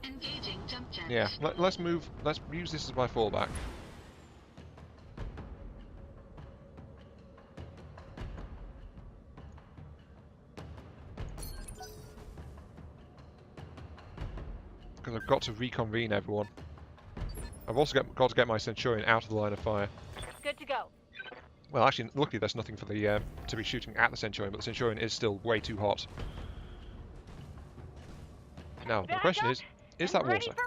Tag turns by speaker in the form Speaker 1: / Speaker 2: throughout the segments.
Speaker 1: Engaging jump jet.
Speaker 2: Yeah, let's move. Let's use this as my fallback. Because I've got to reconvene everyone. I've also got to get my Centurion out of the line of fire.
Speaker 3: Good to go.
Speaker 2: Well, actually, luckily there's nothing for the to be shooting at the Centurion, but the Centurion is still way too hot. Now, the question is that
Speaker 3: ready
Speaker 2: water?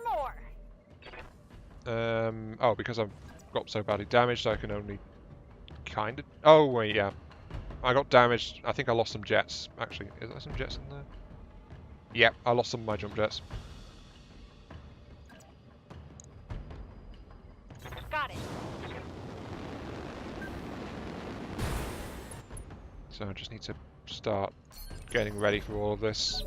Speaker 3: for more.
Speaker 2: Oh, because I've got so badly damaged, I can only kind of... Oh, wait, yeah. I got damaged. I think I lost some jets, actually. Is there some jets in there? Yep, I lost some of my jump jets.
Speaker 3: Got it.
Speaker 2: So I just need to start getting ready for all of this.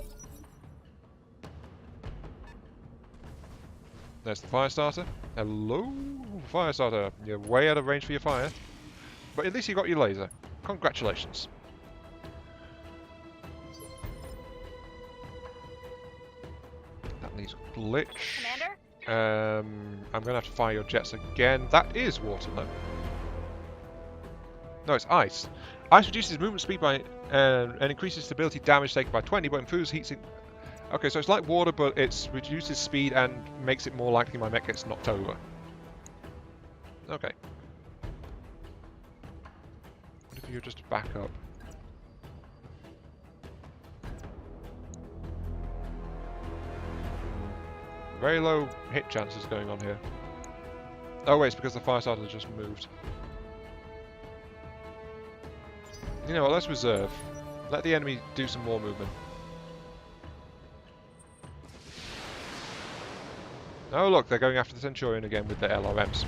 Speaker 2: There's the fire starter. Hello, fire starter. You're way out of range for your fire. But at least you got your laser. Congratulations. That needs glitch.
Speaker 3: Commander?
Speaker 2: I'm going to have to fire your jets again. That is water, though. No, it's ice. Ice reduces movement speed by and increases stability damage taken by 20, but improves heat sink. Okay, so it's like water, but it reduces speed and makes it more likely my mech gets knocked over. Okay. What if you just back up? Very low hit chances going on here. Oh wait, it's because the fire starter just moved. You know what, let's reserve. Let the enemy do some more movement. Oh look, they're going after the Centurion again with their LRMs.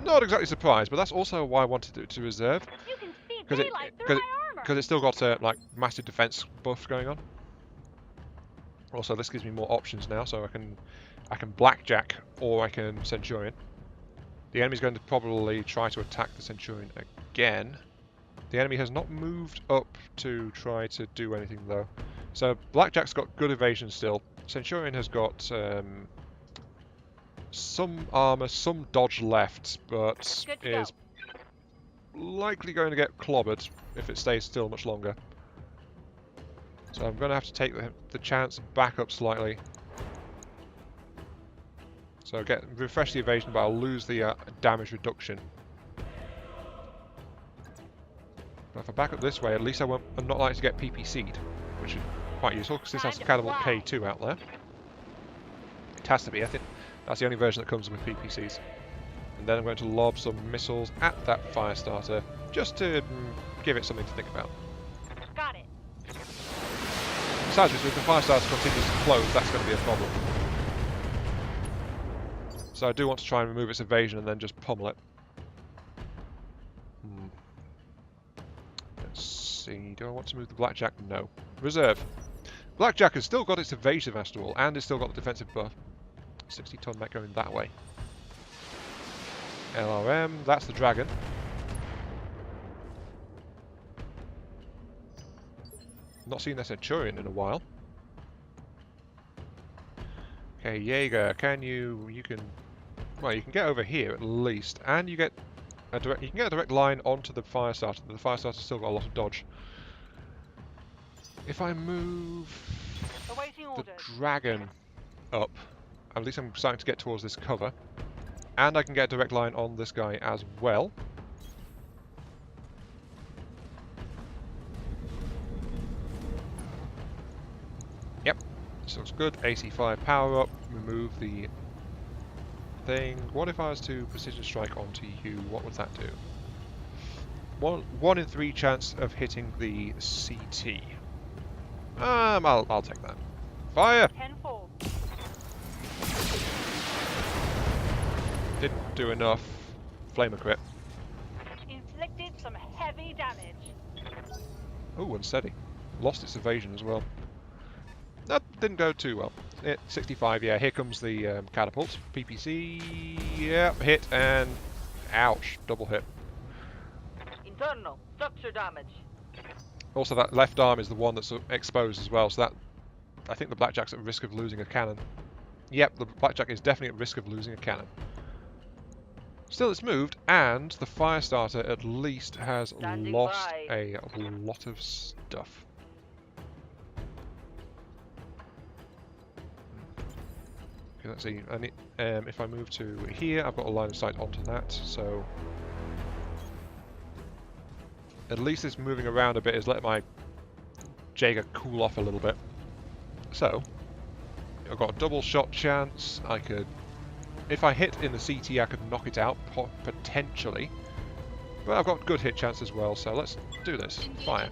Speaker 2: Not exactly surprised, but that's also why I wanted it to reserve.
Speaker 3: You can see daylight through my armor.
Speaker 2: Because it's still got like massive defense buff going on. Also, this gives me more options now, so I can blackjack or I can Centurion. The enemy's going to probably try to attack the Centurion again. The enemy has not moved up to try to do anything though. So blackjack's got good evasion still. Centurion has got some armor, some dodge left, but is likely going to get clobbered if it stays still much longer. So I'm going to have to take the chance and back up slightly. So refresh the evasion, but I'll lose the damage reduction. But if I back up this way, at least I'm not likely to get PPC'd, which is quite useful because this has Catapult K2 out there. It has to be, I think. That's the only version that comes with PPCs. And then I'm going to lob some missiles at that fire starter, just to give it something to think about.
Speaker 3: Got it.
Speaker 2: Besides, if the fire starter continues to close, that's going to be a problem. So I do want to try and remove its evasion and then just pummel it. Let's see, do I want to move the Blackjack? No. Reserve. Blackjack has still got its evasive after all, and it's still got the defensive buff. 60-ton mech going that way. LRM, that's the dragon. Not seen that Centurion in a while. Okay, Jaeger, you can get over here at least, and you can get a direct line onto the fire starter. The fire starter's still got a lot of dodge. If I move the dragon up, at least I'm starting to get towards this cover. And I can get a direct line on this guy as well. Yep, this looks good. AC5 power up, remove the thing. What if I was to precision strike onto you? What would that do? 1 in 3 chance of hitting the CT. I'll take that. Fire!
Speaker 3: Tenfold.
Speaker 2: Didn't do enough. Flamer crit.
Speaker 3: Inflicted some heavy damage.
Speaker 2: Oh, unsteady. Lost its evasion as well. That didn't go too well. 65, yeah, here comes the catapult. PPC, yep, hit and ouch, double hit.
Speaker 3: Internal structure damage.
Speaker 2: Also, that left arm is the one that's exposed as well, so that I think the Blackjack's at risk of losing a cannon. Yep, the Blackjack is definitely at risk of losing a cannon. Still, it's moved, and the fire starter at least has
Speaker 3: Standing
Speaker 2: lost
Speaker 3: by.
Speaker 2: a lot of stuff. Okay, let's see. I need, if I move to here, I've got a line of sight onto that, so at least it's moving around a bit. Is let my Jaeger cool off a little bit. So I've got a double shot chance. I could, if I hit in the CT, I could knock it out potentially. But I've got good hit chance as well. So let's do this. Fire.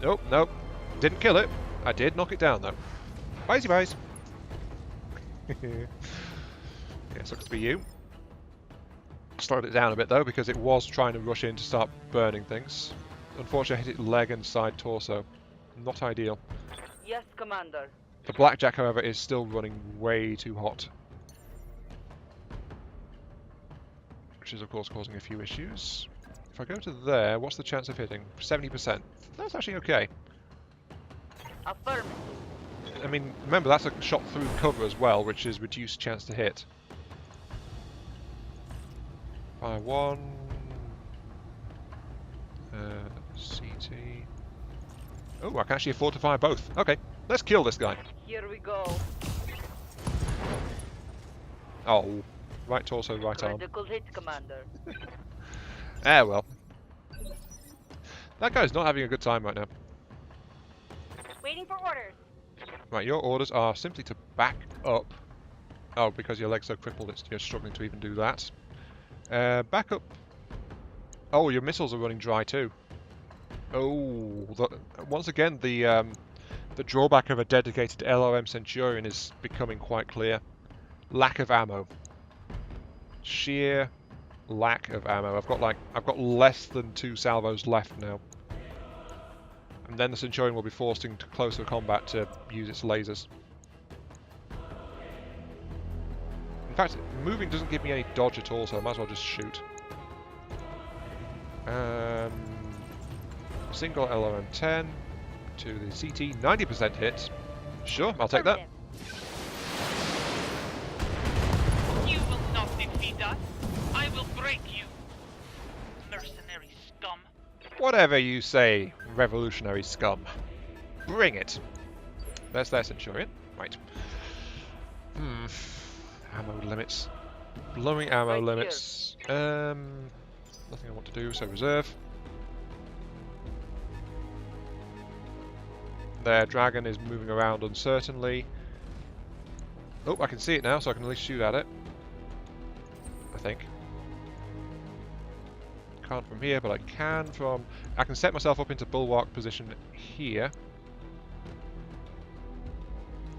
Speaker 2: Nope, nope. Didn't kill it. I did knock it down though. Bye, buys. Yeah, sucks to be you. Slowed it down a bit though because it was trying to rush in to start burning things. Unfortunately, I hit its leg and side torso. Not ideal.
Speaker 3: Yes, Commander.
Speaker 2: The Blackjack, however, is still running way too hot. Which is, of course, causing a few issues. If I go to there, what's the chance of hitting? 70%. That's actually okay.
Speaker 3: Affirmative.
Speaker 2: I mean, remember, that's a shot through cover as well, which is reduced chance to hit. Fire 1. CT. Oh, I can actually afford to fire both. Okay, let's kill this guy.
Speaker 3: Here we go.
Speaker 2: Oh, right torso, right arm.
Speaker 3: Critical hit, Commander.
Speaker 2: Ah, well. That guy's not having a good time right now.
Speaker 3: Waiting for orders.
Speaker 2: Right, your orders are simply to back up. Oh, because your leg's so crippled, you're struggling to even do that. Back up. Oh, your missiles are running dry too. Oh, once again, the drawback of a dedicated LRM Centurion is becoming quite clear. Lack of ammo. Sheer lack of ammo. I've got less than 2 salvos left now. And then the Centurion will be forced into closer combat to use its lasers. In fact, moving doesn't give me any dodge at all, so I might as well just shoot. Single LRM-10 to the CT, 90% hit. Sure, I'll take that.
Speaker 1: You will not defeat us. I will break you, mercenary scum.
Speaker 2: Whatever you say, revolutionary scum. Bring it. There's their Centurion. Right. Ammo limits. Blowing ammo
Speaker 3: Right
Speaker 2: limits. Nothing I want to do, so reserve. Their dragon is moving around uncertainly. Oh, I can see it now, so I can at least shoot at it. I think. Can't from here, but I can from... I can set myself up into bulwark position here.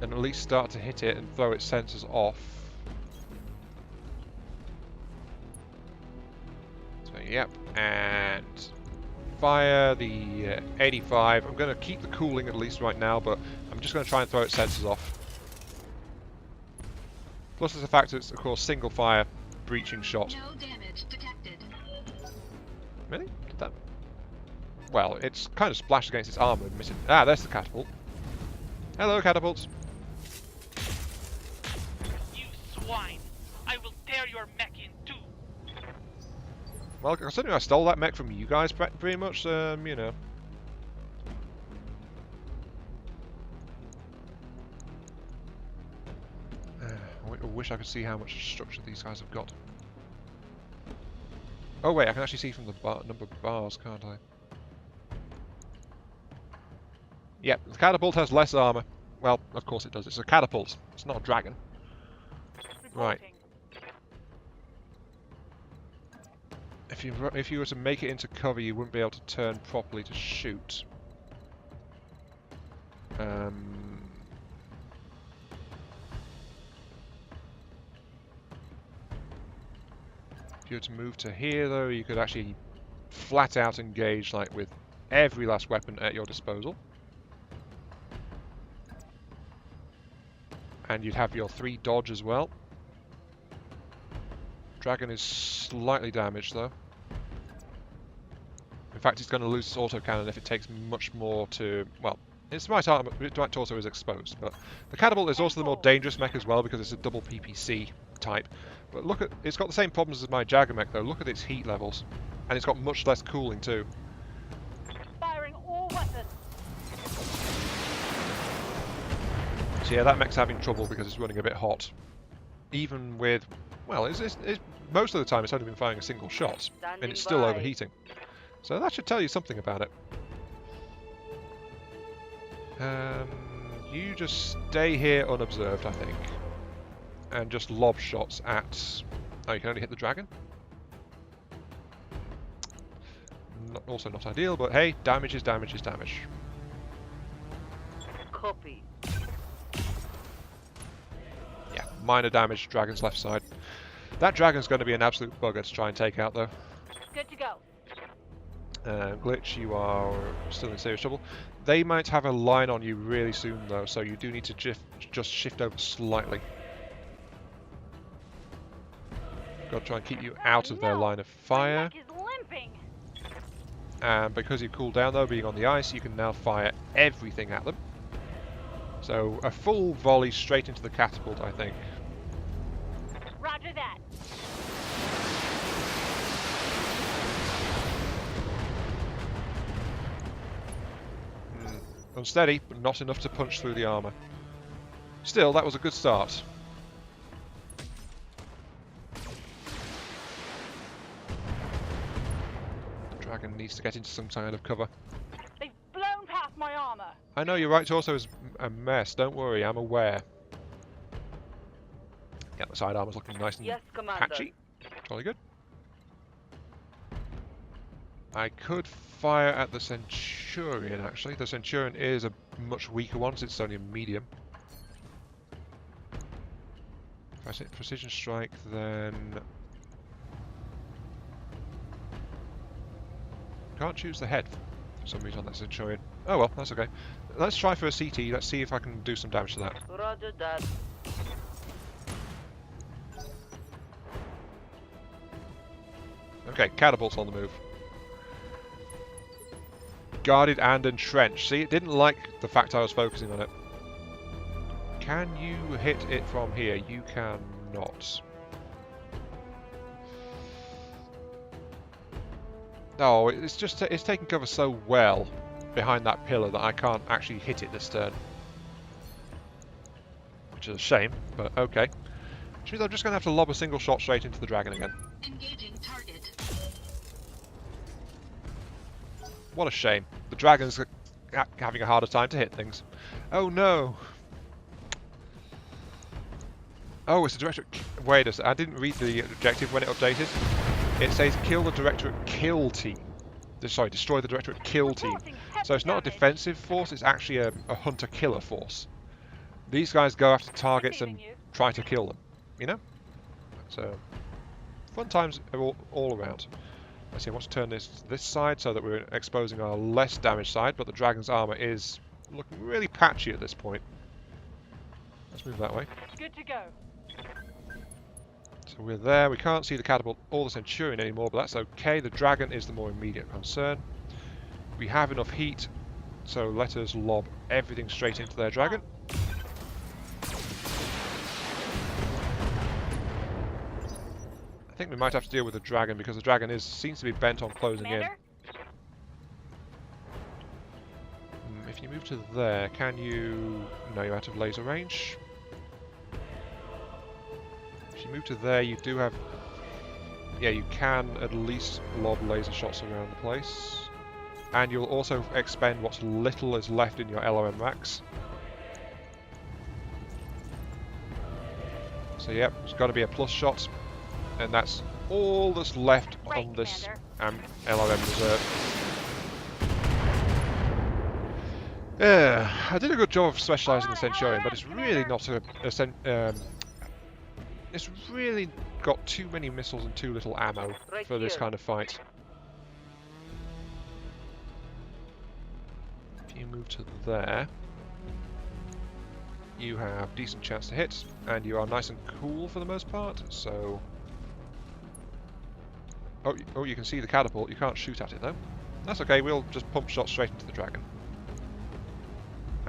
Speaker 2: And at least start to hit it and throw its sensors off. So, yep. And fire the 85. I'm going to keep the cooling at least right now, but I'm just going to try and throw its sensors off. Plus there's the fact that it's, of course, single fire breaching shot.
Speaker 4: No damage detected.
Speaker 2: Really? Did that? Well, it's kind of splashed against its armor and missing. Ah, there's the catapult. Hello, catapults.
Speaker 1: You swine! I will tear your mech in two.
Speaker 2: Well, considering I stole that mech from you guys, pretty much, you know. I wish I could see how much structure these guys have got. Oh wait, I can actually see from the number of bars, can't I? Yep, the catapult has less armor. Well, of course it does. It's a catapult. It's not a dragon. Right. If you were to make it into cover, you wouldn't be able to turn properly to shoot. If you were to move to here, though, you could actually flat out engage, like, with every last weapon at your disposal. And you'd have your 3 dodge as well. Dragon is slightly damaged, though. In fact, it's going to lose its autocannon if it takes much more to, well, Its right torso is exposed, but the catapult is also the more dangerous mech as well because it's a double PPC type. But look at, it's got the same problems as my Jagger mech though. Look at its heat levels, and it's got much less cooling too.
Speaker 3: Firing all weapons.
Speaker 2: So yeah, that mech's having trouble because it's running a bit hot. Even with, well, it's most of the time it's only been firing a single shot, and it's still overheating. So that should tell you something about it. You just stay here unobserved, I think. And just lob shots at... Oh, you can only hit the dragon? Also not ideal, but hey, damage is damage is damage.
Speaker 3: Copy.
Speaker 2: Yeah, minor damage, dragon's left side. That dragon's going to be an absolute bugger to try and take out, though.
Speaker 3: Good to go.
Speaker 2: Glitch, you are still in serious trouble. They might have a line on you really soon, though, so you do need to just shift over slightly. Got to try and keep you out of their line of fire.
Speaker 3: My neck is limping.
Speaker 2: And because you cool down, though, being on the ice, you can now fire everything at them. So a full volley straight into the catapult, I think.
Speaker 3: Roger that.
Speaker 2: Unsteady, but not enough to punch through the armour. Still, that was a good start. The dragon needs to get into some kind of cover.
Speaker 3: They've blown past my armor.
Speaker 2: I know your right torso is a mess, don't worry, I'm aware. Yeah, the side armor's looking nice and
Speaker 3: Yes, Commander.
Speaker 2: patchy. Jolly good. I could fire at the Centurion, actually. The Centurion is a much weaker one, since it's only a medium. If I say precision strike, then... Can't choose the head for some reason on that Centurion. Oh well, that's okay. Let's try for a CT, let's see if I can do some damage to that.
Speaker 3: Roger that.
Speaker 2: Okay, catapult's on the move. Guarded and entrenched. See, it didn't like the fact I was focusing on it. Can you hit it from here? You cannot. Oh, it's just it's taking cover so well behind that pillar that I can't actually hit it this turn. Which is a shame, but okay. Which means I'm just going to have to lob a single shot straight into the dragon again.
Speaker 4: Engaging target.
Speaker 2: What a shame. The dragon's having a harder time to hit things. Oh no! Oh, it's the directorate... Wait a second, I didn't read the objective when it updated. It says kill the directorate kill team. Sorry, destroy the directorate kill team. So it's not a defensive force, it's actually a hunter-killer force. These guys go after targets and try to kill them, you know? So, fun times all around. Let's see, I want to turn this side so that we're exposing our less damaged side, but the dragon's armor is looking really patchy at this point. Let's move that way.
Speaker 3: Good to go.
Speaker 2: So we're there, we can't see the catapult or the Centurion anymore, but that's okay. The dragon is the more immediate concern. We have enough heat, so let us lob everything straight into their dragon. I think we might have to deal with the dragon because the dragon seems to be bent on closing
Speaker 3: Commander?
Speaker 2: in. If you move to there, can you... No, you're out of laser range. If you move to there, you do have... Yeah, you can at least lob laser shots around the place. And you'll also expend what little is left in your LRM racks. So yep, it's got to be a plus shot. And that's all that's left on this LRM reserve. I did a good job of specialising the Centurion, but it's really not it's really got too many missiles and too little ammo for this kind of fight. If you move to there, you have decent chance to hit, and you are nice and cool for the most part, so... Oh, you can see the catapult. You can't shoot at it, though. That's okay, we'll just pump shots straight into the dragon.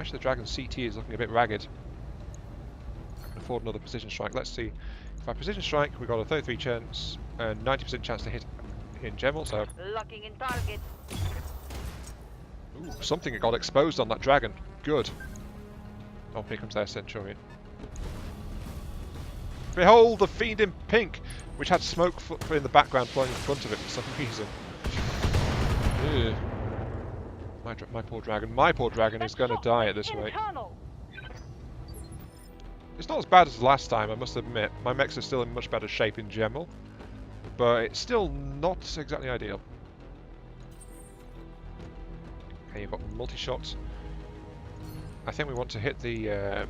Speaker 2: Actually, the Dragon's CT is looking a bit ragged. I can afford another precision strike. Let's see. If I precision strike, we've got a 33 chance and 90% chance to hit in general, so...
Speaker 3: Locking in target.
Speaker 2: Ooh, something got exposed on that Dragon. Good. Oh, here comes their Centurion. Behold the Fiend in pink, which had smoke in the background flowing in front of it for some reason. Ugh. My poor Dragon. My poor Dragon is going to die at this rate.
Speaker 3: Internal.
Speaker 2: It's not as bad as last time, I must admit. My mechs are still in much better shape in general, but it's still not exactly ideal. Okay, you've got multi-shots. I think we want to hit the...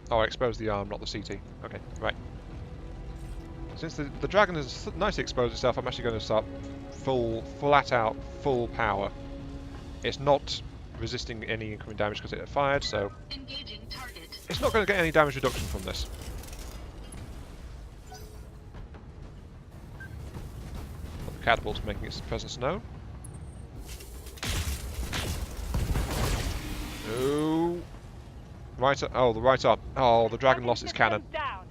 Speaker 2: Oh, I exposed the arm, not the CT. Okay, right. Since the Dragon has nicely exposed itself, I'm actually going to start flat out, full power. It's not resisting any incoming damage because it fired, so...
Speaker 4: Engaging target.
Speaker 2: It's not going to get any damage reduction from this. The catapult's making its presence known. No. Right. Oh, the right arm. Oh, the Dragon lost its cannon.
Speaker 3: Down.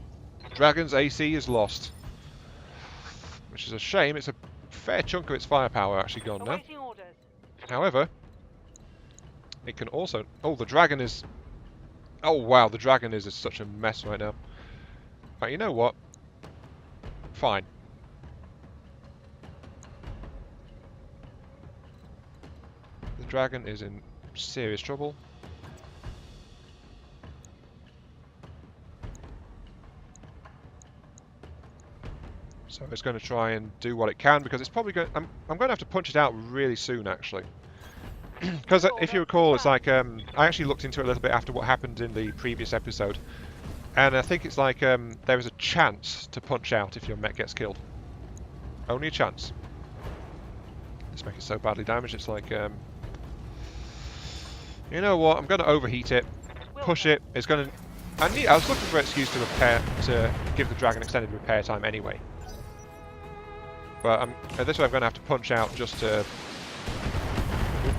Speaker 2: Dragon's AC is lost, which is a shame. It's a fair chunk of its firepower actually gone now.
Speaker 3: Awaiting orders.
Speaker 2: However, it can also... Oh, the Dragon is... Oh, wow, the Dragon is such a mess right now. Right, you know what? Fine. The Dragon is in serious trouble. So it's going to try and do what it can, because it's probably going... I'm going to have to punch it out really soon, actually. Because if you recall, it's like... I actually looked into it a little bit after what happened in the previous episode. And I think it's like there is a chance to punch out if your mech gets killed. Only a chance. This mech is so badly damaged, it's like... you know what? I'm going to overheat it. Push it. It's going to... I was looking for an excuse to repair, to give the Dragon extended repair time anyway. But at this way I'm going to have to punch out just to...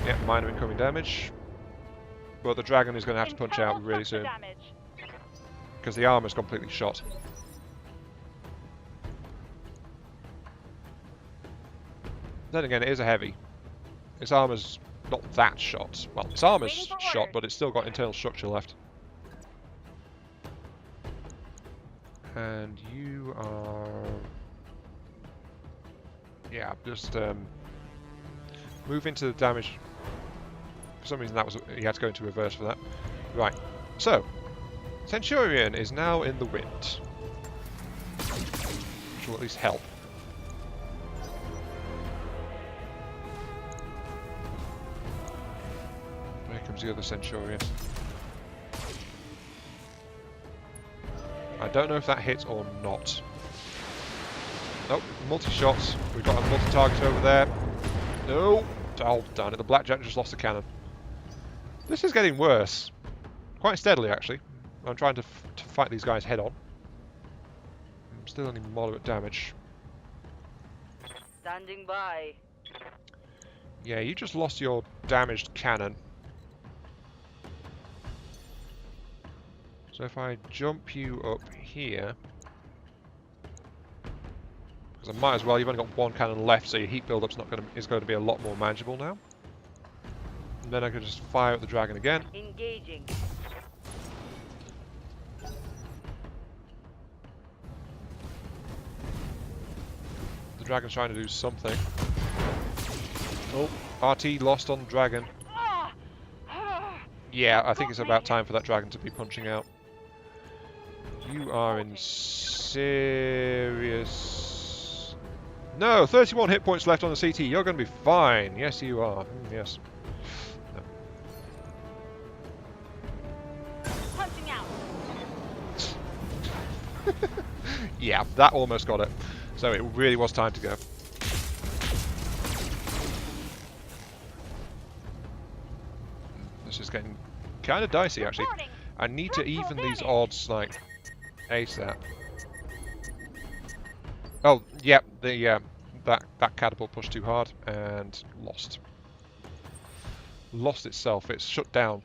Speaker 2: Yeah, minor incoming damage. But the Dragon is going to have to punch out really soon. Because the armor's completely shot. Then again, it is a heavy. Its armor's not that shot. Well, its armor's shot, but it's still got internal structure left. And you are... Yeah, just move into the damage. For some reason, that was he had to go into reverse for that. Right. So, Centurion is now in the wind, which will at least help. Here comes the other Centurion. I don't know if that hits or not. Nope, multi-shots. We've got a multi-target over there. No! Oh, darn it, the Blackjack just lost a cannon. This is getting worse. Quite steadily, actually. I'm trying to fight these guys head on. I'm still only moderate damage.
Speaker 3: Standing by.
Speaker 2: Yeah, you just lost your damaged cannon. So if I jump you up here... Because I might as well, you've only got one cannon left, so your heat build-up's is going to be a lot more manageable now. And then I can just fire at the Dragon again.
Speaker 3: Engaging.
Speaker 2: The Dragon's trying to do something. Oh, RT lost on Dragon. Yeah, I think it's about time for that Dragon to be punching out. You are in serious... No, 31 hit points left on the CT. You're going to be fine. Yes, you are. Yes. No.
Speaker 3: Punching out.
Speaker 2: Yeah, that almost got it. So it really was time to go. This is getting kind of dicey, actually. I need to even these odds, like, ASAP. Oh, yeah, that catapult pushed too hard and lost. Lost itself. It's shut down.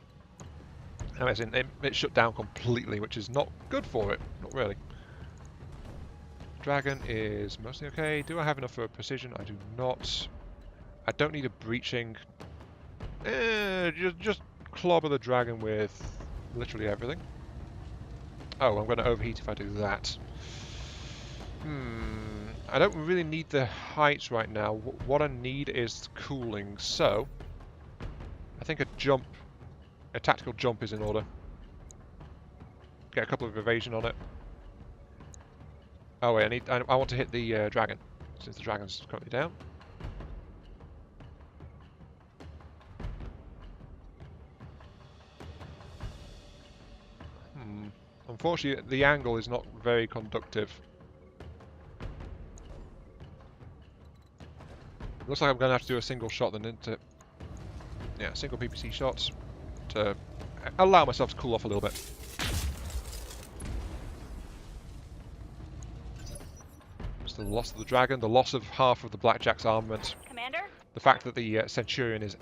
Speaker 2: And as in, it shut down completely, which is not good for it. Not really. Dragon is mostly okay. Do I have enough for precision? I do not. I don't need a breaching. Just clobber the dragon with literally everything. Oh, I'm going to overheat if I do that. I don't really need the heights right now. What I need is cooling. So, I think a tactical jump is in order. Get a couple of evasion on it. Oh wait, I want to hit the dragon, since the dragon's currently down. Unfortunately, the angle is not very conductive. Looks like I'm going to have to do a single shot then, isn't it? Yeah, single PPC shots to allow myself to cool off a little bit. It's the loss of the dragon, the loss of half of the Blackjack's armament.
Speaker 3: Commander?
Speaker 2: The fact that the Centurion is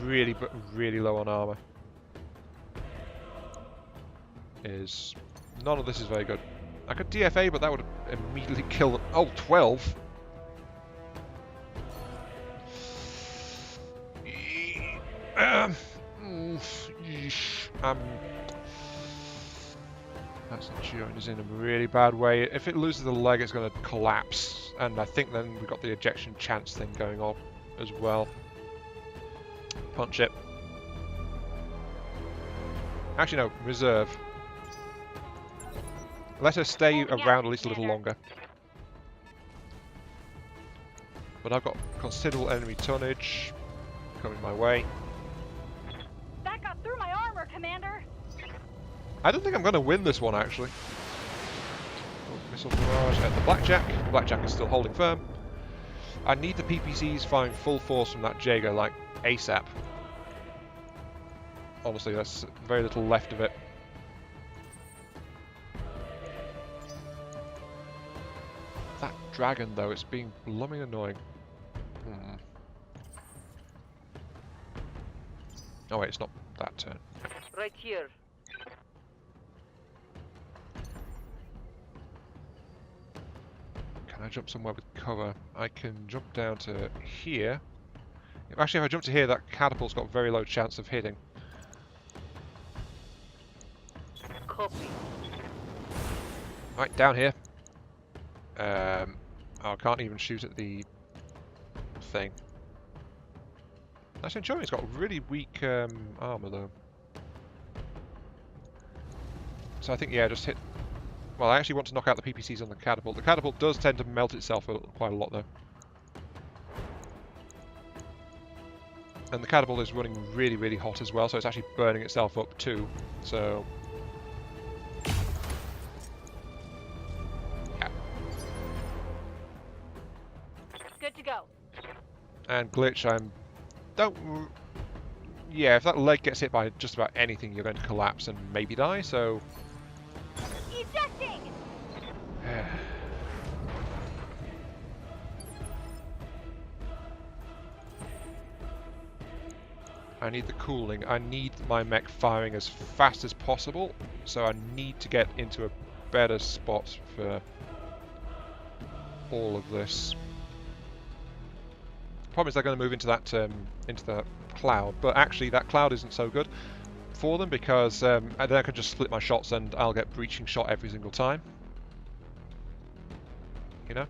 Speaker 2: really, really low on armor. None of this is very good. I could DFA, but that would immediately kill them. Oh, 12! That Centurion is in a really bad way. If it loses a leg, it's going to collapse. And I think then we've got the ejection chance thing going on as well. Punch it. Actually, no, reserve. Let her stay around at least a little longer. But I've got considerable enemy tonnage coming my way.
Speaker 3: That got through my armor, Commander!
Speaker 2: I don't think I'm going to win this one, actually. Oh, missile barrage at the Blackjack. The Blackjack is still holding firm. I need the PPCs firing full force from that Jaeger, like, ASAP. Honestly, there's very little left of it. That dragon, though, it's being blooming annoying. Oh wait, it's not that turn.
Speaker 3: Right here.
Speaker 2: Can I jump somewhere with cover? I can jump down to here. Actually, if I jump to here, that catapult's got very low chance of hitting.
Speaker 3: Copy.
Speaker 2: Right, down here. Oh, I can't even shoot at the thing. That Centurion's got really weak armor, though. So I think, yeah, just hit... Well, I actually want to knock out the PPCs on the catapult. The catapult does tend to melt itself quite a lot, though. And the catapult is running really, really hot as well, so it's actually burning itself up too. So... yeah.
Speaker 3: Good to go.
Speaker 2: And glitch, yeah, if that leg gets hit by just about anything, you're going to collapse and maybe die, so...
Speaker 3: Ejecting!
Speaker 2: I need the cooling. I need my mech firing as fast as possible, so I need to get into a better spot for all of this. Problem is they're going to move into that cloud, but actually that cloud isn't so good for them because then I can just split my shots and I'll get breaching shot every single time. You know?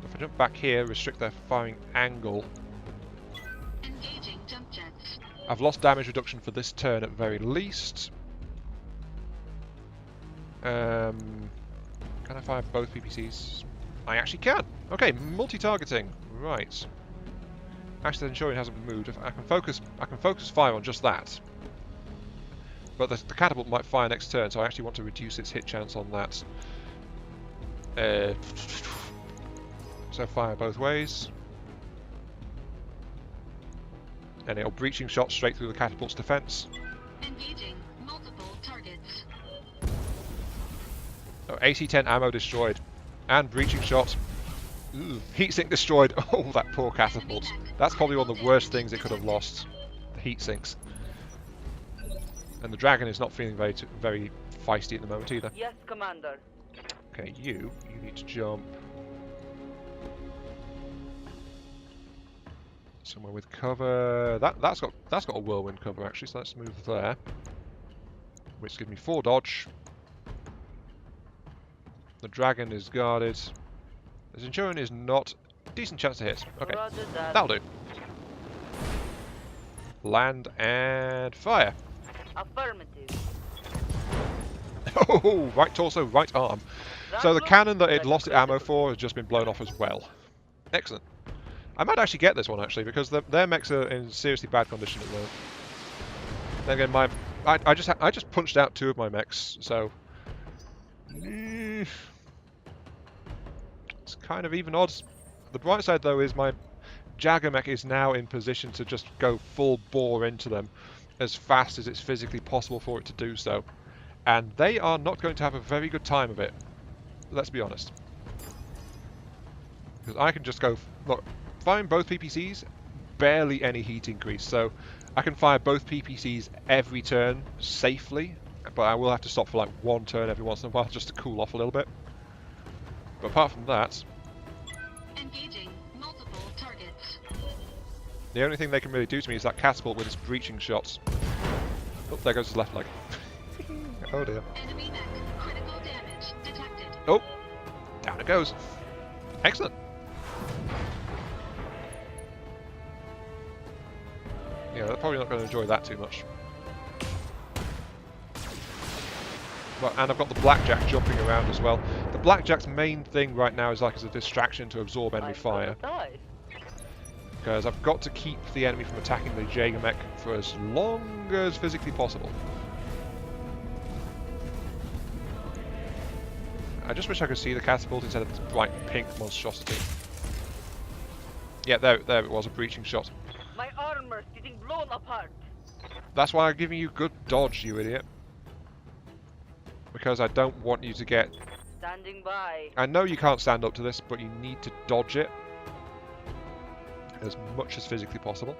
Speaker 2: If I jump back here, restrict their firing angle.
Speaker 4: Engaging jump jets.
Speaker 2: I've lost damage reduction for this turn at very least. Can I fire both PPCs? I actually can! Okay, multi-targeting. Right. Actually, the Centurion hasn't moved. If I can focus fire on just that. But the catapult might fire next turn, so I actually want to reduce its hit chance on that. So fire both ways. And it'll breaching shot straight through the catapult's defense.
Speaker 4: Engaging multiple targets.
Speaker 2: Oh, AC-10 ammo destroyed. And breaching shot. Ooh, heatsink destroyed. Oh, that poor catapult. That's probably one of the worst things it could have lost. The heat sinks. And the dragon is not feeling very feisty at the moment either.
Speaker 5: Yes, Commander.
Speaker 2: Okay, you need to jump somewhere with cover. That's got a whirlwind cover actually, so let's move there. Which gives me 4 dodge. The dragon is guarded. The Centurion is not. Decent chance to hit. Okay,
Speaker 5: Roger that.
Speaker 2: that'll do. Land and fire.
Speaker 5: Affirmative.
Speaker 2: Oh, right torso, right arm. So the cannon that it lost its ammo for has just been blown off as well. Excellent. I might actually get this one actually because their mechs are in seriously bad condition at the moment. Then again, I just punched out 2 of my mechs, so it's kind of even odds. The bright side though is my Jagger mech is now in position to just go full bore into them as fast as it's physically possible for it to do so. And they are not going to have a very good time of it. Let's be honest. Because I can just go... Look, firing both PPCs, barely any heat increase. So I can fire both PPCs every turn safely. But I will have to stop for like 1 turn every once in a while just to cool off a little bit. But apart from that...
Speaker 4: Engaging multiple targets.
Speaker 2: The only thing they can really do to me is that catapult with its breaching shots. Oh, there goes his left leg. Oh dear.
Speaker 4: Enemy mech. Critical damage detected.
Speaker 2: Oh! Down it goes. Excellent. Yeah, they're probably not going to enjoy that too much. Well, and I've got the blackjack jumping around as well. The blackjack's main thing right now is like as a distraction to absorb enemy fire. Because I've got to keep the enemy from attacking the Jaeger mech for as long as physically possible. I just wish I could see the catapult instead of this bright pink monstrosity. Yeah, there it was, a breaching shot.
Speaker 5: My armor's getting blown apart.
Speaker 2: That's why I'm giving you good dodge, you idiot. Because I don't want you to get...
Speaker 5: Standing by.
Speaker 2: I know you can't stand up to this, but you need to dodge it as much as physically possible.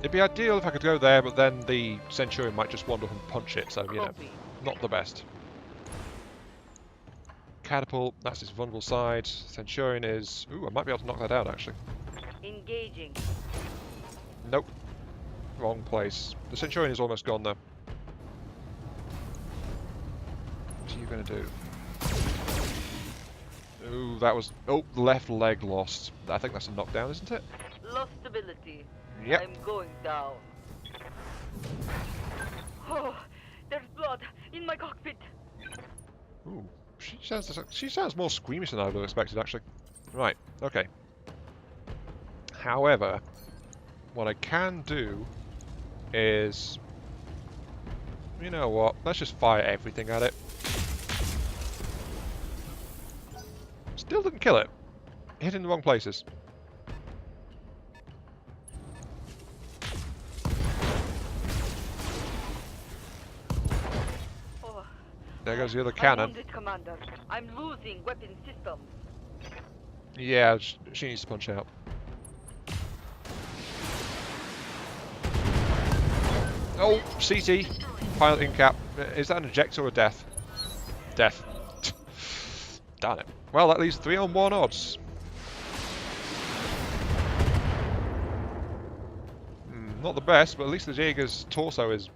Speaker 2: It'd be ideal if I could go there, but then the Centurion might just wander up and punch it, so, you know,
Speaker 5: Copy.
Speaker 2: not the best. Catapult, that's its vulnerable side. Centurion is... Ooh, I might be able to knock that out, actually.
Speaker 5: Engaging.
Speaker 2: Nope. Wrong place. The Centurion is almost gone, though. What are you going to do? Ooh, that was... Oh, left leg lost. I think that's a knockdown, isn't it?
Speaker 5: Lost stability.
Speaker 2: Yep.
Speaker 5: I'm going down. Oh, there's blood in my cockpit.
Speaker 2: Ooh, she sounds more squeamish than I would have expected, actually. Right, okay. However, what I can do is... You know what? Let's just fire everything at it. Still didn't kill it. Hit in the wrong places.
Speaker 5: Oh,
Speaker 2: There goes the other
Speaker 5: I'm
Speaker 2: cannon.
Speaker 5: wounded, Commander. I'm losing weapon systems.
Speaker 2: Yeah, she needs to punch out. Oh, CT. Pilot in cap. Is that an eject or a death? Death. Darn it. Well, that leaves 3-on-1 odds. Not the best, but at least the Jaeger's torso is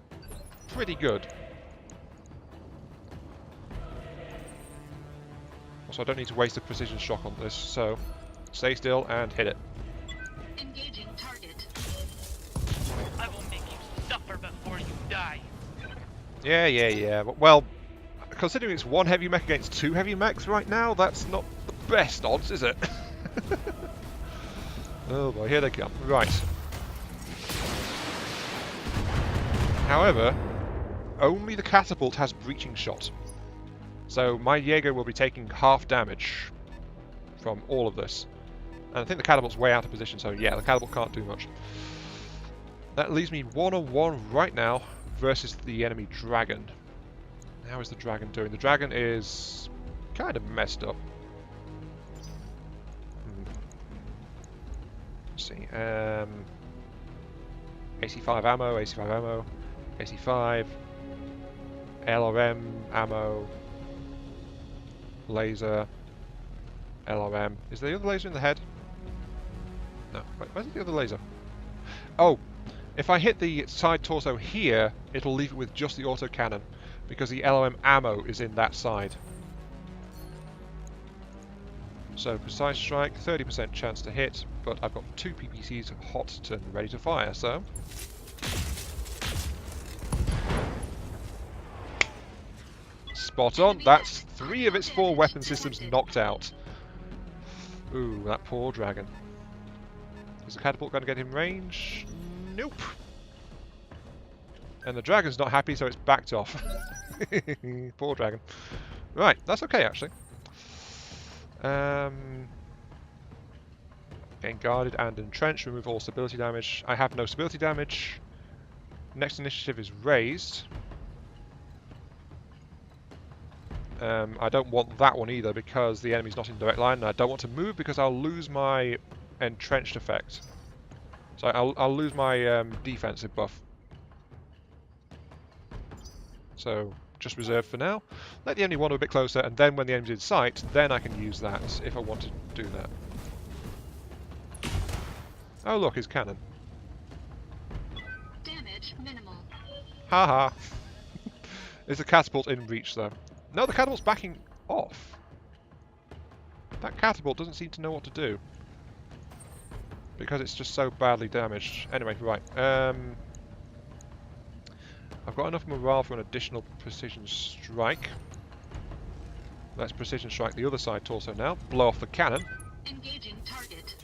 Speaker 2: pretty good. Also, I don't need to waste a precision shock on this, so stay still and hit it.
Speaker 4: Engaging target.
Speaker 1: I will make you suffer before you die.
Speaker 2: Yeah. Well, considering it's 1 heavy mech against 2 heavy mechs right now, that's not the best odds, is it? Oh boy, here they come. Right. However, only the catapult has breaching shot. So my Jaeger will be taking half damage from all of this. And I think the catapult's way out of position, so yeah, the catapult can't do much. That leaves me 1-on-1 right now versus the enemy dragon. How is the dragon doing? The dragon is kind of messed up. Let's see. AC5 ammo, AC5 ammo, AC5, LRM ammo, laser, LRM. Is there the other laser in the head? No. Where's the other laser? Oh, if I hit the side torso here, it'll leave it with just the autocannon, because the LRM ammo is in that side. So precise strike, 30% chance to hit, but I've got 2 PPCs hot and ready to fire, so... Spot on, that's 3 of its 4 weapon systems knocked out. Ooh, that poor dragon. Is the catapult going to get him range? Nope. And the dragon's not happy, so it's backed off. Poor dragon. Right, that's okay actually. Getting guarded and entrenched, remove all stability damage. I have no stability damage. Next initiative is raised. I don't want that one either because the enemy's not in direct line, and I don't want to move because I'll lose my entrenched effect. So I'll lose my defensive buff. So just reserve for now. Let the enemy wander a bit closer, and then when the enemy's in sight, then I can use that if I want to do that. Oh look, his cannon.
Speaker 4: Damage minimal.
Speaker 2: Haha. Is the catapult in reach though? No, the catapult's backing off. That catapult doesn't seem to know what to do. Because it's just so badly damaged. Anyway, right. I've got enough morale for an additional precision strike. Let's precision strike the other side torso now. Blow off the cannon.
Speaker 4: Engaging target.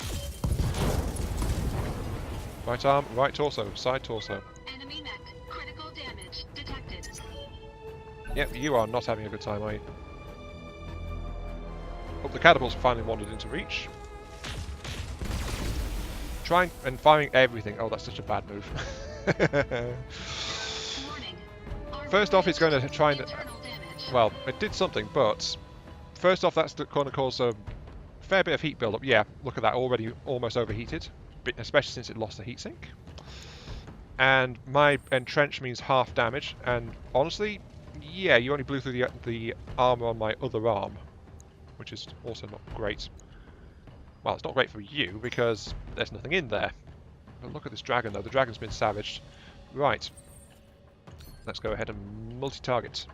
Speaker 2: Right arm, right torso, side torso.
Speaker 4: Enemy mech. Critical damage detected.
Speaker 2: Yep, you are not having a good time, are you? Oh, the catapult's finally wandered into reach. Trying and firing everything. Oh, that's such a bad move.
Speaker 4: Warning.
Speaker 2: First off, it's going to try and...
Speaker 4: Internal damage.
Speaker 2: Well, it did something, but... First off, that's going to cause a fair bit of heat build-up. Yeah, look at that, already almost overheated. Especially since it lost the heatsink. And my entrench means half damage, and honestly, yeah, you only blew through the armor on my other arm, which is also not great. Well, it's not great for you, because there's nothing in there. But look at this dragon, though. The dragon's been savaged. Right. Let's go ahead and multi-target.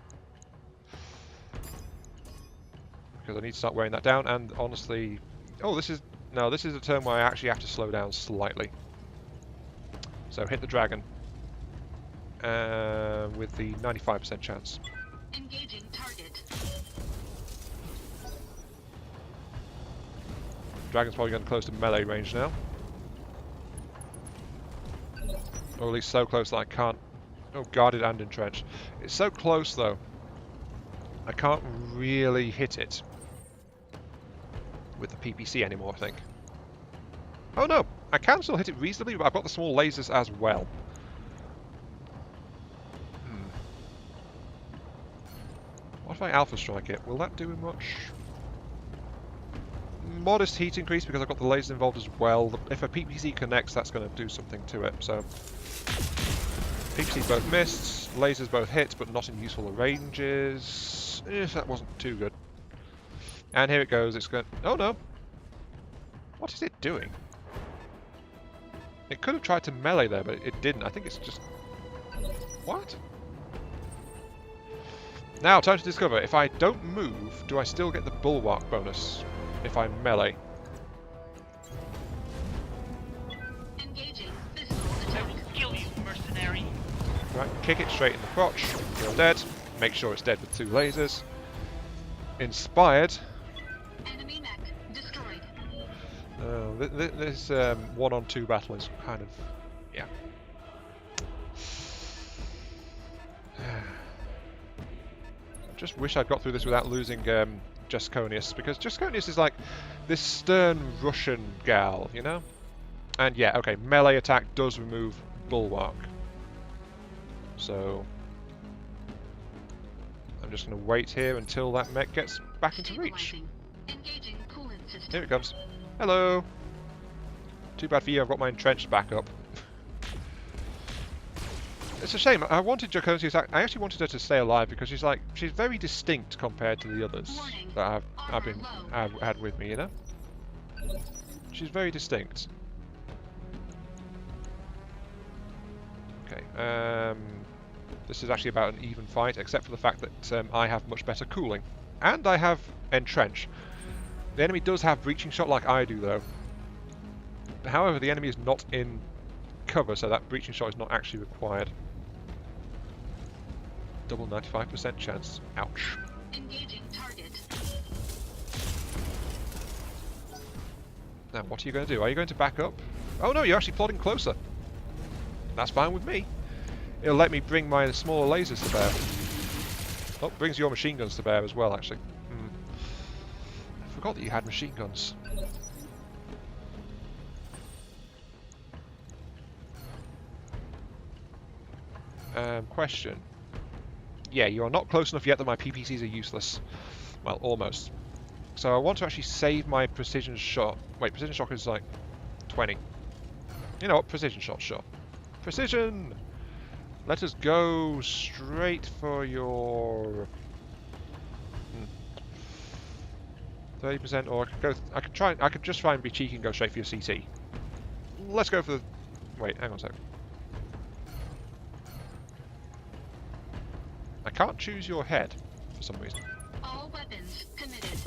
Speaker 2: Because I need to start wearing that down, and honestly... Oh, this is... No, this is a turn where I actually have to slow down slightly. So hit the dragon. With the 95% chance.
Speaker 4: Engaging target.
Speaker 2: Dragon's probably getting close to melee range now. Or at least so close that I can't... Oh, guarded and entrenched. It's so close though. I can't really hit it. With the PPC anymore, I think. Oh no! I can still hit it reasonably, but I've got the small lasers as well. What if I alpha strike it? Will that do much? Modest heat increase because I've got the lasers involved as well. If a PPC connects, that's going to do something to it. So PPC both missed, lasers both hit, but not in useful ranges. That wasn't too good. And here it goes. It's going. Oh no! What is it doing? It could have tried to melee there, but it didn't. I think it's just. What? Now, time to discover. If I don't move, do I still get the bulwark bonus? If I melee.
Speaker 4: Engaging physical
Speaker 1: I
Speaker 4: attack.
Speaker 1: will kill you, mercenary.
Speaker 2: Right, kick it straight in the crotch. You're dead. Make sure it's dead with 2 lasers. Inspired.
Speaker 4: Enemy mech destroyed.
Speaker 2: This 1-on-2 battle is kind of, yeah. I just wish I'd got through this without losing Jasconius, because Jasconius is like this stern Russian gal, you know? And yeah, okay, melee attack does remove bulwark. So I'm just going to wait here until that mech gets back into reach.
Speaker 4: Stabilizing. Engaging coolant system.
Speaker 2: Here it comes. Hello! Too bad for you, I've got my entrenched back up. It's a shame. I wanted Jocosia. I actually wanted her to stay alive because she's very distinct compared to the others
Speaker 4: Warning.
Speaker 2: that I've
Speaker 4: Armor
Speaker 2: been
Speaker 4: low.
Speaker 2: had with me. You know, she's very distinct. Okay. This is actually about an even fight, except for the fact that I have much better cooling, and I have entrench. The enemy does have breaching shot like I do, though. However, the enemy is not in cover, so that breaching shot is not actually required. Double 95% chance. Ouch.
Speaker 4: Engaging target.
Speaker 2: Now, what are you going to do? Are you going to back up? Oh no, you're actually plodding closer. That's fine with me. It'll let me bring my smaller lasers to bear. Oh, brings your machine guns to bear as well, actually. I forgot that you had machine guns. Question. Yeah, you are not close enough yet that my PPCs are useless. Well, almost. So I want to actually save my precision shot. Wait, precision shot is like 20. You know what? Precision shot, sure. Precision! Let us go straight for your 30%, or I could just try and be cheeky and go straight for your CT. Let's go for the. Wait, hang on a sec. I can't choose your head for some reason.
Speaker 4: All weapons committed.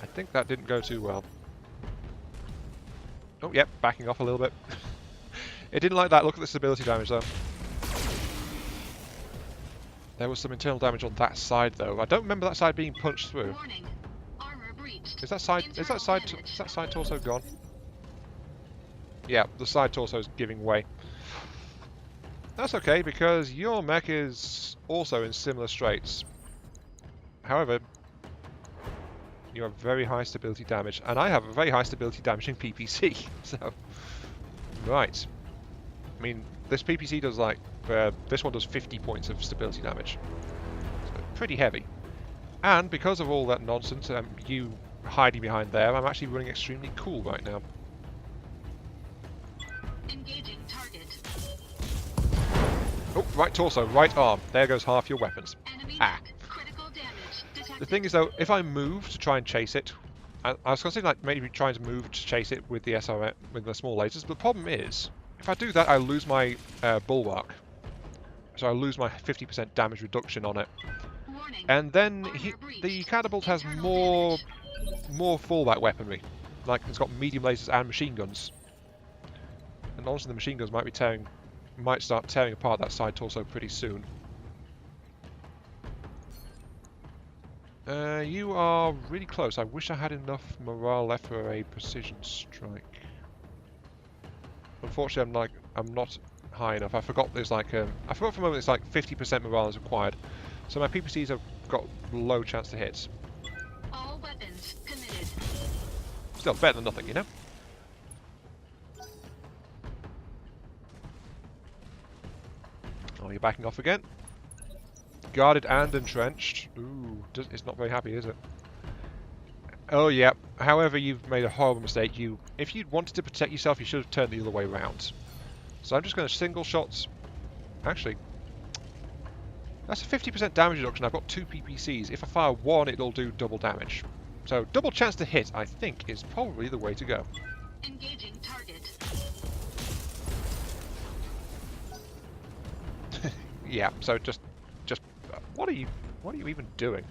Speaker 2: I think that didn't go too well. Oh, yep, backing off a little bit. It didn't like that. Look at the stability damage, though. There was some internal damage on that side, though. I don't remember that side being punched through.
Speaker 4: Warning. Armor breached.
Speaker 2: Is that side torso gone? Yeah, the side torso is giving way. That's okay, because your mech is also in similar straits. However, you have very high stability damage, and I have a very high stability damage in PPC. So, right. I mean, this PPC does like, this one does 50 points of stability damage. So pretty heavy. And because of all that nonsense, you hiding behind there, I'm actually running extremely cool right now.
Speaker 4: Engaging target.
Speaker 2: Oh, right torso, right arm. There goes half your weapons.
Speaker 4: Enemy
Speaker 2: Ah.
Speaker 4: mech. Critical damage detected.
Speaker 2: The thing is, though, if I move to try and chase it, I was considering like maybe trying to move to chase it with the SRM, with the small lasers. But the problem is, if I do that, I lose my bulwark, so I lose my 50% damage reduction on it.
Speaker 4: Warning.
Speaker 2: And then
Speaker 4: Armor
Speaker 2: the
Speaker 4: breached.
Speaker 2: catapult has
Speaker 4: Internal
Speaker 2: more fallback weaponry, like it's got medium lasers and machine guns. And honestly, the machine guns might start tearing apart that side torso pretty soon. You are really close. I wish I had enough morale left for a precision strike. Unfortunately, I'm not high enough. I forgot there's like I forgot for a moment it's like 50% morale is required. So my PPCs have got low chance to hit.
Speaker 4: All weapons committed.
Speaker 2: Still better than nothing, you know. Oh, you're backing off again. Guarded and entrenched. Ooh, it's not very happy, is it? Oh, yeah. However, you've made a horrible mistake. If you'd wanted to protect yourself, you should have turned the other way around. So I'm just going to single shots. Actually, that's a 50% damage reduction. I've got 2 PPCs. If I fire 1, it'll do double damage. So double chance to hit, I think, is probably the way to go.
Speaker 4: Engaging target.
Speaker 2: Yeah. So just, what are you even doing?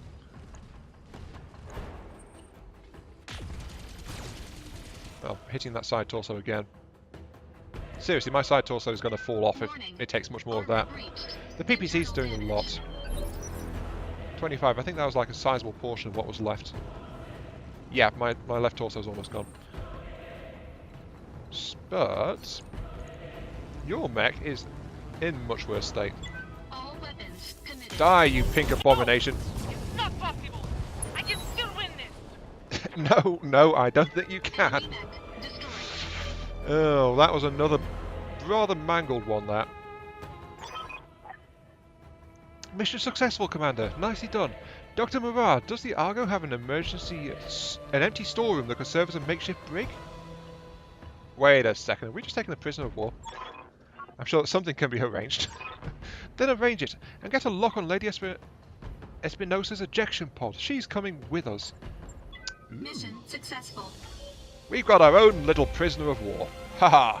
Speaker 2: Well, hitting that side torso again. Seriously, my side torso is going to fall off if it takes much more of that. The PPC's doing a lot. 25, I think that was like a sizable portion of what was left. Yeah, my left torso is almost gone. But your mech is in much worse state.
Speaker 4: All weapons committed.
Speaker 2: Die, you pink abomination!
Speaker 1: It's not possible. I can still win this.
Speaker 2: No, I don't think you can.
Speaker 4: Enemy mech destroyed.
Speaker 2: Oh, that was another rather mangled one, that. Mission successful, Commander. Nicely done. Dr. Murad, does the Argo have an empty storeroom that could serve as a makeshift brig? Wait a second, are we just taking a prisoner of war? I'm sure that something can be arranged. Then arrange it, and get a lock on Lady Espinosa's ejection pod. She's coming with us.
Speaker 4: Mission successful.
Speaker 2: We've got our own little prisoner of war. Haha!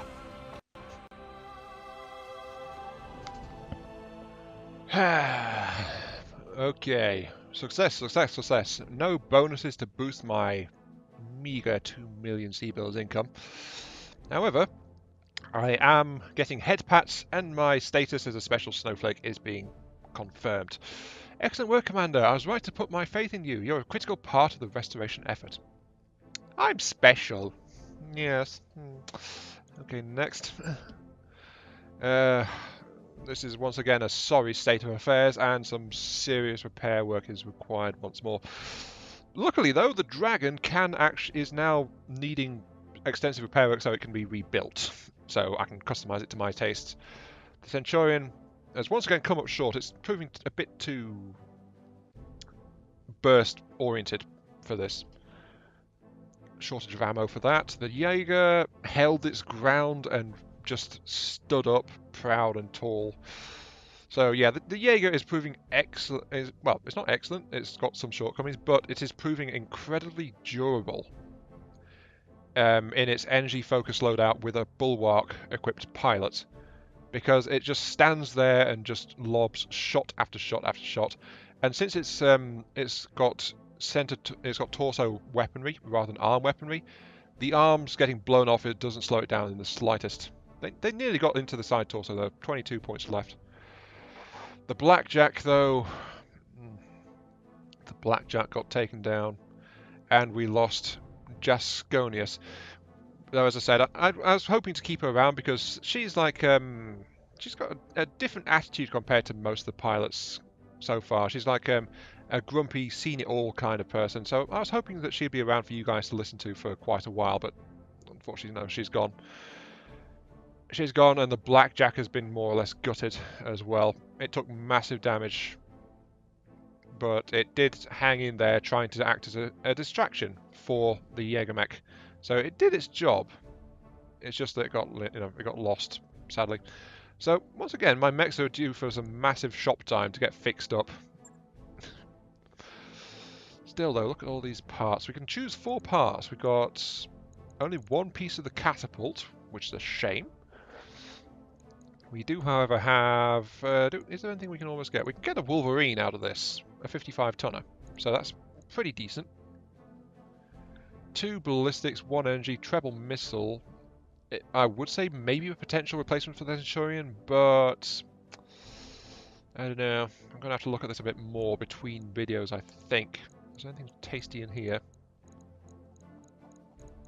Speaker 2: Okay. Success, success, success. No bonuses to boost my meager 2 million C-bills income. However, I am getting head pats and my status as a special snowflake is being confirmed. Excellent work, Commander. I was right to put my faith in you. You're a critical part of the restoration effort. I'm special. Yes. Okay, next. This is once again a sorry state of affairs and some serious repair work is required once more. Luckily though, the Dragon is now needing extensive repair work so it can be rebuilt. So I can customize it to my tastes. The Centurion has once again come up short. It's proving a bit too burst oriented for this. Shortage of ammo for that. The Jaeger held its ground and just stood up, proud and tall. So yeah, the Jaeger is proving excellent. Well, it's not excellent. It's got some shortcomings, but it is proving incredibly durable in its energy-focused loadout with a bulwark-equipped pilot, because it just stands there and just lobs shot after shot after shot. And since it's got torso weaponry rather than arm weaponry, the arms getting blown off it doesn't slow it down in the slightest. They nearly got into the side torso though. 22 points left. The Blackjack though, the Blackjack got taken down, and we lost Jasconius. Though, as I said, I was hoping to keep her around because she's like she's got a different attitude compared to most of the pilots so far. She's like a grumpy, seen-it-all kind of person. So I was hoping that she'd be around for you guys to listen to for quite a while, but unfortunately, no, she's gone. She's gone, and the Blackjack has been more or less gutted as well. It took massive damage, but it did hang in there, trying to act as a distraction for the Jägermech. So it did its job. It's just that it got lost, sadly. So once again, my mechs are due for some massive shop time to get fixed up. Still though, look at all these parts. We can choose 4 parts. We've got only 1 piece of the catapult, which is a shame. We do, however, have... is there anything we can almost get? We can get a Wolverine out of this, a 55-tonner. So that's pretty decent. 2 ballistics, 1 energy, treble missile. I would say maybe a potential replacement for the Centurion, but... I don't know. I'm going to have to look at this a bit more between videos, I think. Is there anything tasty in here?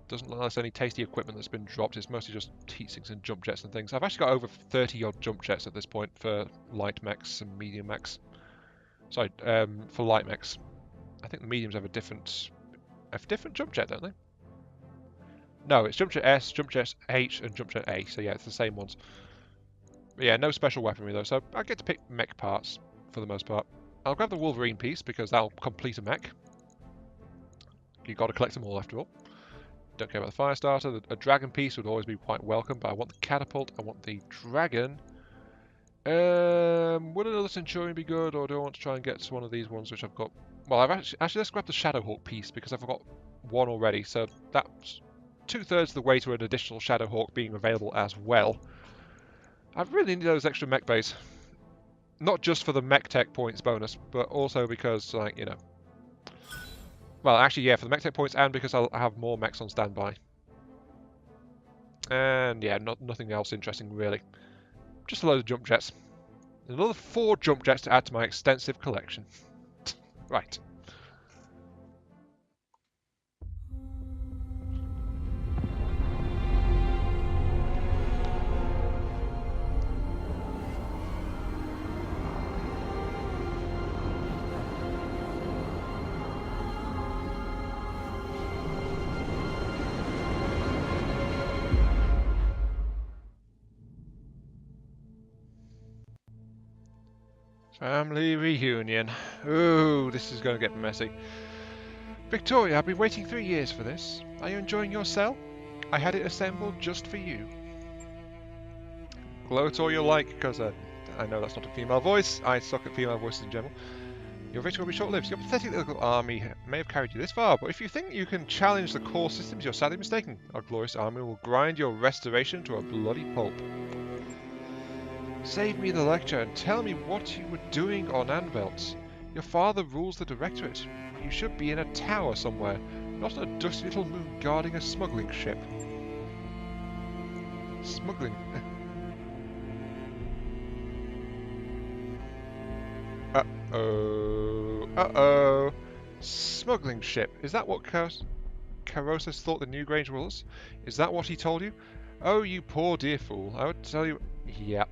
Speaker 2: Doesn't look like there's any tasty equipment that's been dropped. It's mostly just T6s and jump jets and things. I've actually got over 30-odd jump jets at this point for light mechs and medium mechs. Sorry, for light mechs. I think the mediums have a different jump jet, don't they? No, it's jump jet S, jump jet H, and jump jet A. So yeah, it's the same ones. But yeah, no special weaponry though, so I get to pick mech parts for the most part. I'll grab the Wolverine piece because that'll complete a mech. You've got to collect them all after all. Don't care about the fire starter. A dragon piece would always be quite welcome, but I want the catapult. I want the dragon. Would another Centurion be good, or do I want to try and get one of these ones which I've got? Well, I've actually let's grab the Shadowhawk piece because I've got 1 already. So that's 2/3 of the way to an additional Shadowhawk being available as well. I really need those extra mech bays, not just for the mech tech points bonus, but also because, like, you know. Well, actually, yeah, for the mech tech points, and because I'll have more mechs on standby. And yeah, nothing else interesting really. Just a load of jump jets. Another 4 jump jets to add to my extensive collection. Right. Family reunion. Ooh, this is going to get messy. Victoria, I've been waiting 3 years for this. Are you enjoying your cell? I had it assembled just for you. gloat all you like, because I know that's not a female voice. I suck at female voices in general. Your victory will be short-lived. Your pathetic little army may have carried you this far, but if you think you can challenge the core systems, you're sadly mistaken. Our glorious army will grind your restoration to a bloody pulp. Save me the lecture and tell me what you were doing on Anvelt. Your father rules the Directorate. You should be in a tower somewhere, not on a dusty little moon guarding a smuggling ship. Smuggling? Uh-oh. Uh-oh. Smuggling ship. Is that what Carosus thought the Newgrange was? Is that what he told you? Oh, you poor dear fool. I would tell you... Yep.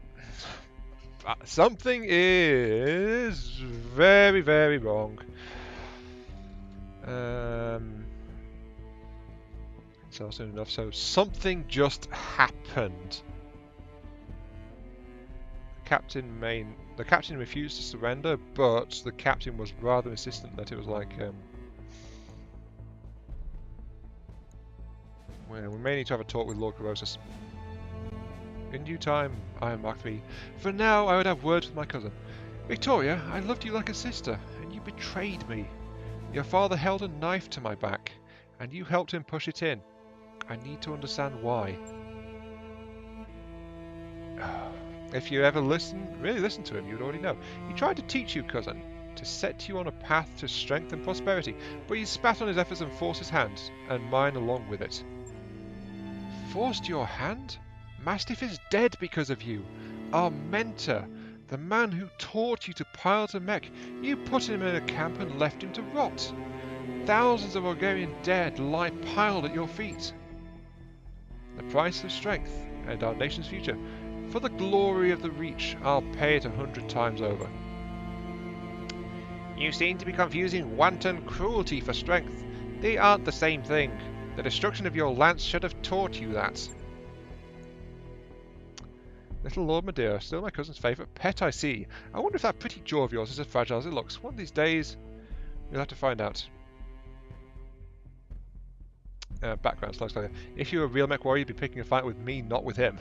Speaker 2: Something is very, very wrong. So soon enough. So something just happened. The captain refused to surrender, but the captain was rather insistent that it was like, well, we may need to have a talk with Lord Carosus. In due time, I am Mark III. For now, I would have words with my cousin. Victoria, I loved you like a sister, and you betrayed me. Your father held a knife to my back, and you helped him push it in. I need to understand why. If you ever really listen to him, you'd already know. He tried to teach you, cousin, to set you on a path to strength and prosperity, but you spat on his efforts and forced his hand, and mine along with it. Forced your hand? Mastiff is dead because of you. Our mentor, the man who taught you to pilot a mech, you put him in a camp and left him to rot. Thousands of Bulgarian dead lie piled at your feet. The price of strength and our nation's future. For the glory of the Reach, I'll pay it 100 times over. You seem to be confusing wanton cruelty for strength. They aren't the same thing. The destruction of your lance should have taught you that. Little Lord Madeira, still my cousin's favourite pet, I see. I wonder if that pretty jaw of yours is as fragile as it looks. One of these days, we'll have to find out. Background, slow. If you were a real mech warrior, you'd be picking a fight with me, not with him.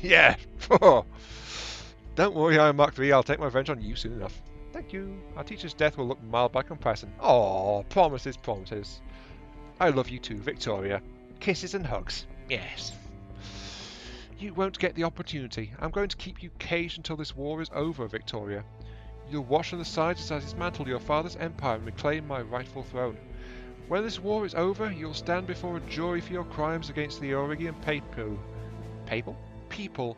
Speaker 2: Yeah! Don't worry, I'm Mark III. I'll take my revenge on you soon enough. Thank you. Our teacher's death will look mild by comparison. Oh, promises, promises. I love you too, Victoria. Kisses and hugs. Yes. You won't get the opportunity. I'm going to keep you caged until this war is over, Victoria. You'll watch from the sides as I dismantle your father's empire and reclaim my rightful throne. When this war is over, you'll stand before a jury for your crimes against the Oregian people.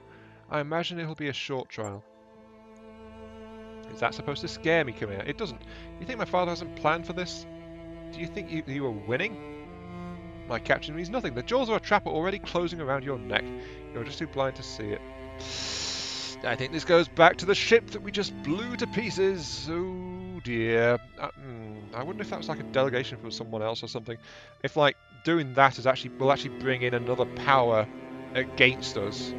Speaker 2: I imagine it'll be a short trial. Is that supposed to scare me, Camilla? It doesn't. You think my father hasn't planned for this? Do you think you were winning? My captain means nothing. The jaws of a trap are already closing around your neck. You're just too blind to see it. I think this goes back to the ship that we just blew to pieces. Oh dear. I wonder if that was like a delegation from someone else or something. If like doing that will actually bring in another power against us.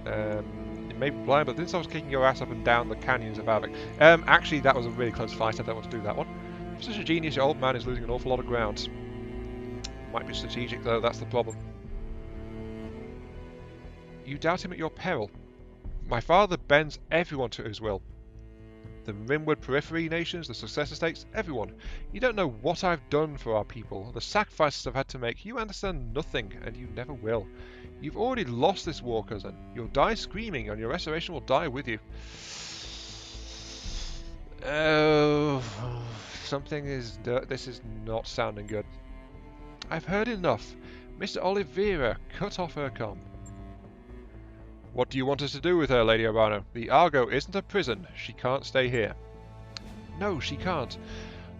Speaker 2: It may be blind, but since I was kicking your ass up and down the canyons of Avik. Actually, that was a really close fight. I don't want to do that one. For such a genius, your old man is losing an awful lot of ground. Might be strategic, though. That's the problem. You doubt him at your peril. My father bends everyone to his will. The Rimwood Periphery nations, the successor states, everyone. You don't know what I've done for our people, the sacrifices I've had to make. You understand nothing, and you never will. You've already lost this war, cousin. You'll die screaming, and your restoration will die with you. Oh, this is not sounding good. I've heard enough. Mr. Oliveira, cut off her comm. What do you want us to do with her, Lady Urbano? The Argo isn't a prison. She can't stay here. No, she can't.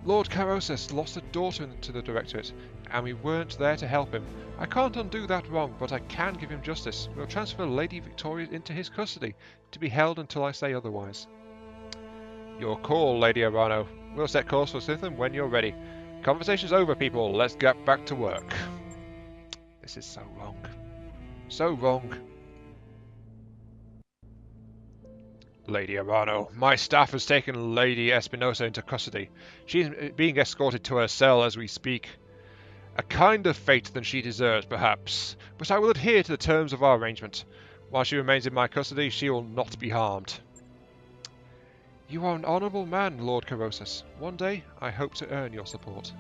Speaker 2: Lord Carosus lost a daughter to the Directorate, and we weren't there to help him. I can't undo that wrong, but I can give him justice. We'll transfer Lady Victoria into his custody, to be held until I say otherwise. Your call, Lady Urbano. We'll set course for Sithen when you're ready. Conversation's over, people. Let's get back to work. This is so wrong. So wrong. Lady Urbano, my staff has taken Lady Espinosa into custody. She's being escorted to her cell as we speak. A kinder fate than she deserves, perhaps, but I will adhere to the terms of our arrangement. While she remains in my custody, she will not be harmed. You are an honourable man, Lord Corrosus. One day, I hope to earn your support.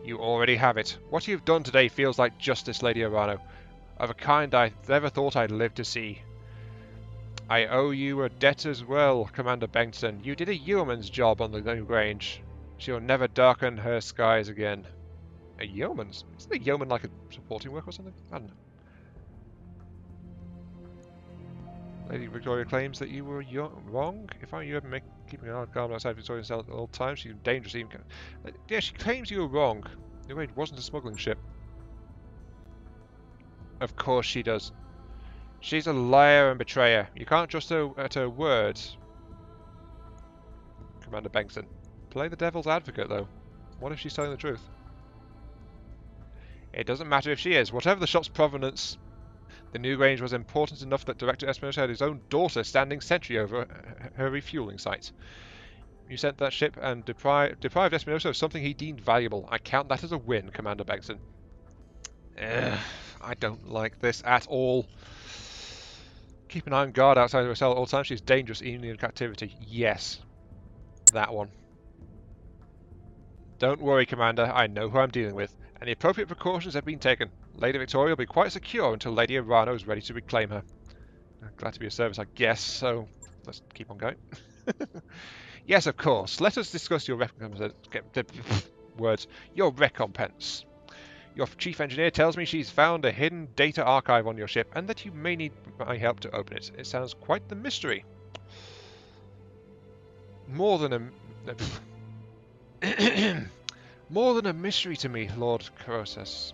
Speaker 2: You already have it. What you've done today feels like justice, Lady Arano, of a kind I never thought I'd live to see. I owe you a debt as well, Commander Bengtson. You did a yeoman's job on the new range. She'll never darken her skies again. A yeoman's? Isn't a yeoman like a supporting work or something? I don't know. Lady Victoria claims that you were wrong. If I were you, I'd keeping an arm outside Victoria's cell at all times. She's dangerous even. Yeah, she claims you were wrong. The range wasn't a smuggling ship. Of course she does. She's a liar and betrayer. You can't trust her at her words. Commander Bengtson. Play the devil's advocate, though. What if she's telling the truth? It doesn't matter if she is. Whatever the shop's provenance, the new range was important enough that Director Espinosa had his own daughter standing sentry over her refueling site. You sent that ship and deprived Espinosa of something he deemed valuable. I count that as a win, Commander Bengtson. I don't like this at all. Keep an eye on guard outside of her cell at all times. She's dangerous, even in captivity. Yes. That one. Don't worry, Commander. I know who I'm dealing with, and the appropriate precautions have been taken. Lady Victoria will be quite secure until Lady Arano is ready to reclaim her. Glad to be of service, I guess, so let's keep on going. Yes, of course. Let us discuss your Your recompense. Your chief engineer tells me she's found a hidden data archive on your ship, and that you may need my help to open it. It sounds quite the mystery. More than a mystery to me, Lord Corrosus.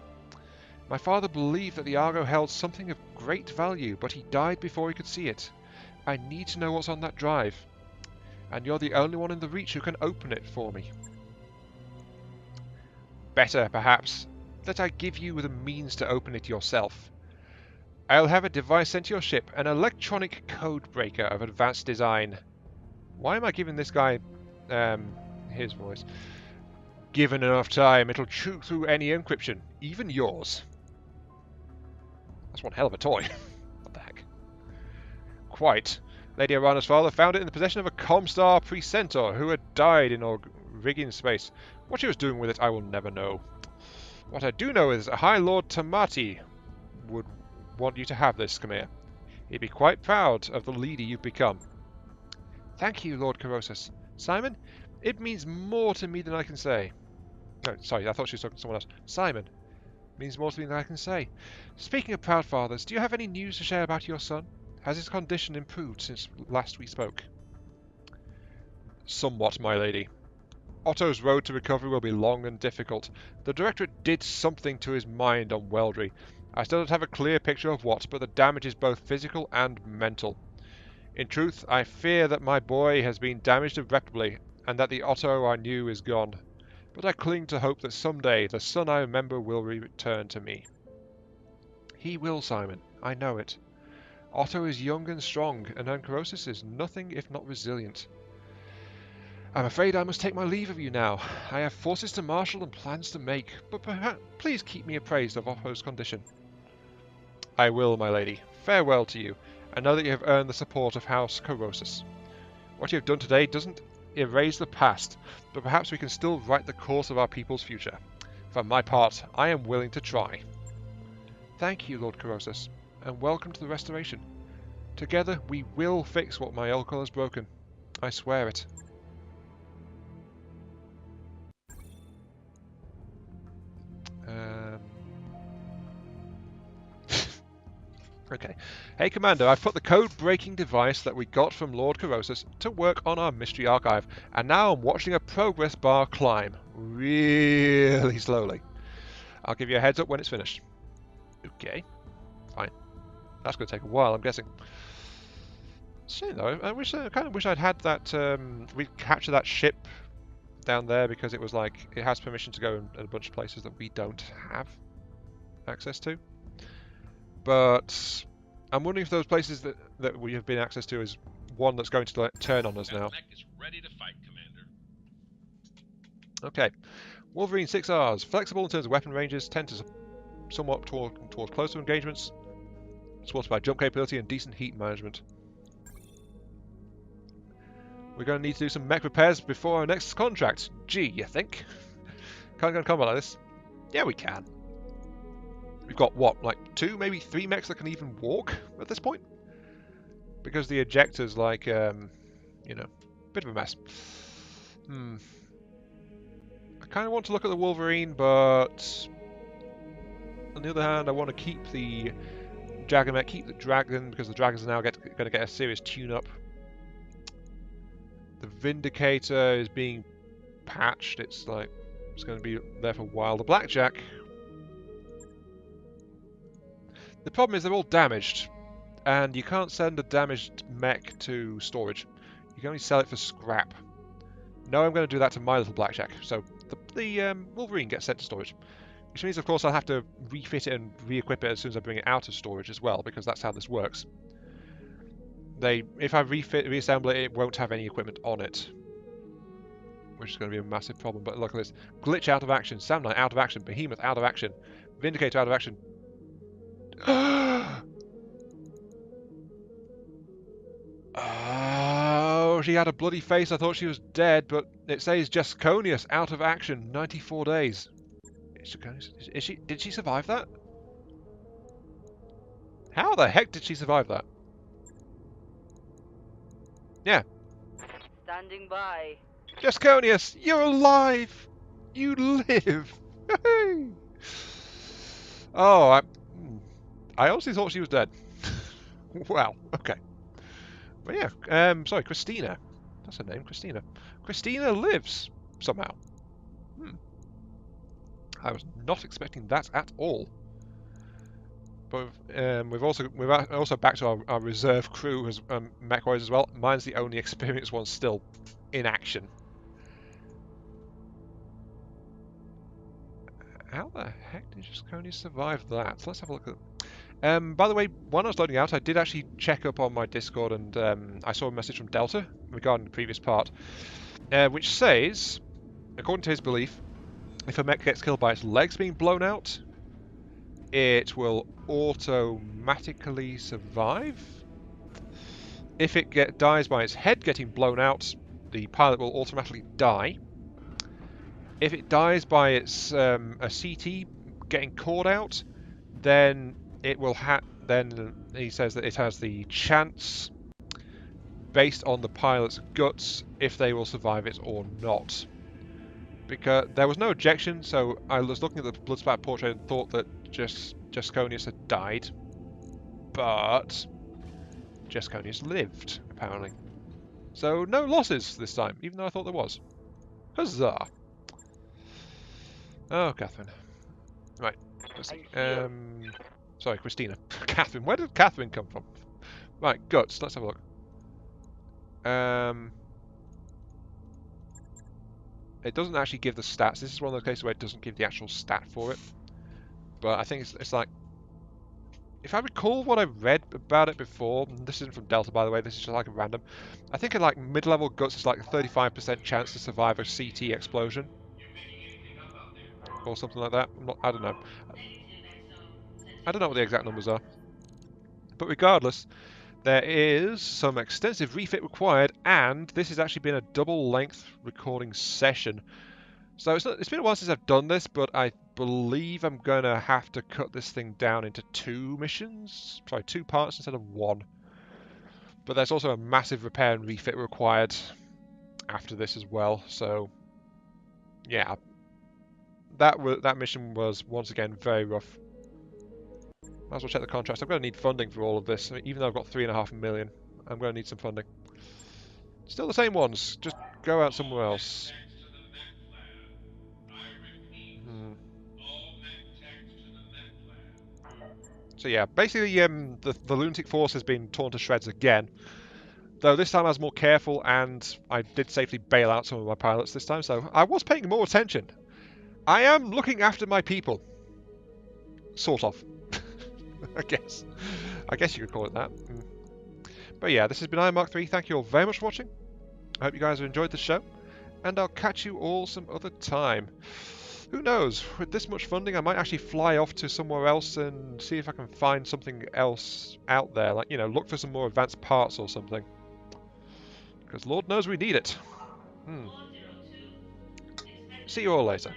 Speaker 2: My father believed that the Argo held something of great value, but he died before he could see it. I need to know what's on that drive, and you're the only one in the Reach who can open it for me. Better, perhaps, that I give you the means to open it yourself. I'll have a device sent to your ship, an electronic code breaker of advanced design. Why am I giving this guy his voice? Given enough time, it'll chew through any encryption, even yours. That's one hell of a toy. What the heck? Quite. Lady Arana's father found it in the possession of a Comstar precentor who had died in Rigging space. What she was doing with it, I will never know. What I do know is a High Lord Tamati would want you to have this, Khmer. He'd be quite proud of the leader you've become. Thank you, Lord Corrosus. Simon, it means more to me than I can say. No, sorry, I thought she was talking to someone else. Simon, means more to me than I can say. Speaking of proud fathers, do you have any news to share about your son? Has his condition improved since last we spoke? Somewhat, my lady. Otto's road to recovery will be long and difficult. The Directorate did something to his mind on Weldry. I still don't have a clear picture of what, but the damage is both physical and mental. In truth, I fear that my boy has been damaged irreparably, and that the Otto I knew is gone. But I cling to hope that someday the son I remember will return to me. He will, Simon. I know it. Otto is young and strong, and Corrosus is nothing if not resilient. I'm afraid I must take my leave of you now. I have forces to marshal and plans to make, but perhaps please keep me appraised of Otto's condition. I will, my lady. Farewell to you, and know that you have earned the support of House Corrosus. What you have done today doesn't erase the past, but perhaps we can still write the course of our people's future. For my part, I am willing to try. Thank you, Lord Corrosus, and welcome to the Restoration. Together we will fix what my uncle has broken. I swear it. Okay. Hey Commander, I've put the code-breaking device that we got from Lord Corrosus to work on our mystery archive, and now I'm watching a progress bar climb. Really slowly. I'll give you a heads up when it's finished. Okay. Fine. That's going to take a while, I'm guessing. Shame though, I kind of wish I'd had that, we captured that ship down there, because it was like, it has permission to go in a bunch of places that we don't have access to. But I'm wondering if those places that we have been access to is one that's going to turn on us now.
Speaker 6: Mech is ready to fight, Commander.
Speaker 2: Okay. Wolverine 6Rs. Flexible in terms of weapon ranges, tend to somewhat towards closer engagements. Supported by jump capability and decent heat management. We're going to need to do some mech repairs before our next contract. Gee, you think? Can't go in combat like this. Yeah, we can. We've got, what, like 2, maybe 3 mechs that can even walk at this point? Because the ejector's like, you know, bit of a mess. I kind of want to look at the Wolverine, but on the other hand, I want to keep the Dragon mech, keep the Dragon, because the Dragons are now going to get a serious tune-up. The Vindicator is being patched. It's like it's going to be there for a while. The Blackjack. The problem is they're all damaged, and you can't send a damaged mech to storage. You can only sell it for scrap. No, I'm going to do that to my little Blackjack. So the Wolverine gets sent to storage, which means, of course, I'll have to refit it and re-equip it as soon as I bring it out of storage as well, because that's how this works. If I reassemble it, it won't have any equipment on it, which is going to be a massive problem. But look at this: Glitch out of action, Sam Knight out of action, Behemoth out of action, Vindicator out of action. Oh, she had a bloody face. I thought she was dead, but it says Jasconius out of action, 94 days. Did she survive that? How the heck did she survive that? Yeah.
Speaker 5: Standing by.
Speaker 2: Jasconius, you're alive! You live! Oh, I honestly thought she was dead. Wow, okay. But yeah, sorry, Christina. That's her name, Christina. Christina lives, somehow. I was not expecting that at all. But we're also back to our reserve crew as mech-wise as well. Mine's the only experienced one still in action. How the heck did Jasconius survive that? So let's have a look at. By the way, when I was loading out, I did actually check up on my Discord, and I saw a message from Delta regarding the previous part, which says, according to his belief, if a mech gets killed by its legs being blown out, it will automatically survive. If it dies by its head getting blown out, the pilot will automatically die. If it dies by its a CT getting caught out, then it will then he says that it has the chance, based on the pilot's guts, if they will survive it or not. Because there was no ejection, so I was looking at the blood splatter portrait and thought that Jasconius had died, but Jasconius lived, apparently. So no losses this time, even though I thought there was. Huzzah! Oh, Catherine. Right, let's see. Sorry, Christina. Catherine, where did Catherine come from? Right, guts, let's have a look. It doesn't actually give the stats. This is one of those cases where it doesn't give the actual stat for it. But I think it's like, if I recall what I read about it before, and this isn't from Delta by the way, this is just like a random. I think in like mid-level guts it's like a 35% chance to survive a CT explosion. Or something like that. I don't know. I don't know what the exact numbers are. But regardless, there is some extensive refit required, and this has actually been a double-length recording session. So it's been a while since I've done this, but I believe I'm going to have to cut this thing down into 2 missions. Sorry, 2 parts instead of 1. But there's also a massive repair and refit required after this as well. So, yeah. That mission was, once again, very rough. Might as well check the contracts. I'm going to need funding for all of this. I mean, even though I've got 3.5 million, I'm going to need some funding. Still the same ones. Just go out somewhere else. So yeah, basically the lunatic force has been torn to shreds again. Though this time I was more careful and I did safely bail out some of my pilots this time, so I was paying more attention. I am looking after my people. Sort of. I guess you could call it that. But yeah, this has been Iron Mark 3. Thank you all very much for watching. I hope you guys have enjoyed the show. and I'll catch you all some other time. Who knows? With this much funding, I might actually fly off to somewhere else and see if I can find something else out there. Like, you know, look for some more advanced parts or something. Because Lord knows we need it. See you all later.